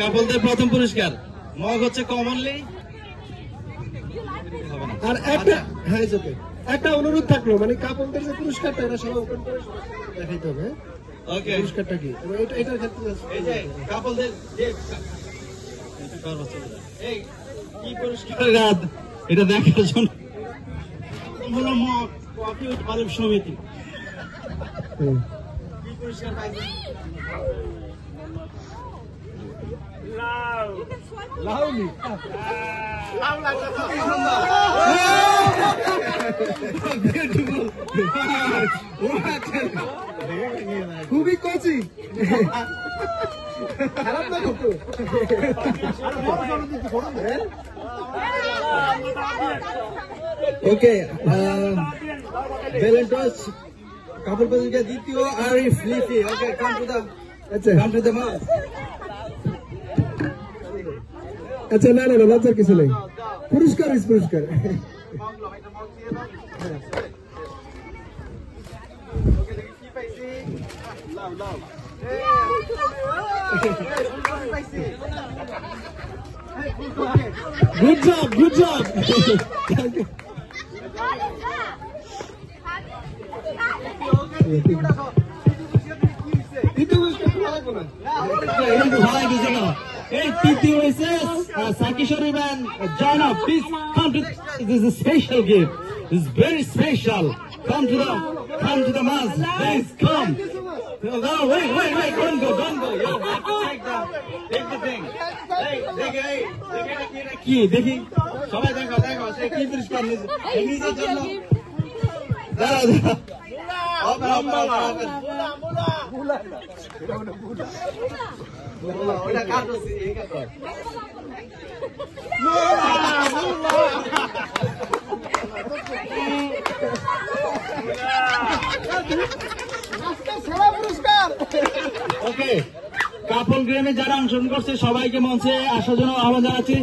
কাপলদের প্রথম পুরস্কার মগ হচ্ছে কমনলি। আর একটা একটা অনুরোধ থাকলো, মানে কাপলদের যে পুরস্কারটা এটা সবাই ওপেন করে দেখাইতে হবে। ওকে, পুরস্কারটা কি এটার ক্ষেত্রে এই যে কাপলদের যে এই কি পুরস্কার রাত এটা দেখার জন্য হলো মগ কফি উৎপাদক সমিতি। কি পুরস্কার পাইছেন? খুবই কচি, খারাপ না কিন্তু। ওকে, ভ্যালেন্টাইন্স কাপল পুরস্কার দ্বিতীয় আরিফ লিফি। Okay, come to the mouth. আচ্ছা, না লজ্জার কিছু নেই, পুরস্কার পুরস্কার। Good job, good job. Hey, Titi Oasis, Saki Sharif and Jana, please come to. This is a special gift. This is very special. Come to the mass. Please come. No, wait, don't go. You have to take the thing. Hey, দেখি, সবাই দেখো, সে কি পুরস্কার নিজের জন্য। ওকে, কাপল গেমে যারা অংশগ্রহণ করছে সবাইকে মঞ্চে আসার জন্য আহ্বান জানাচ্ছি।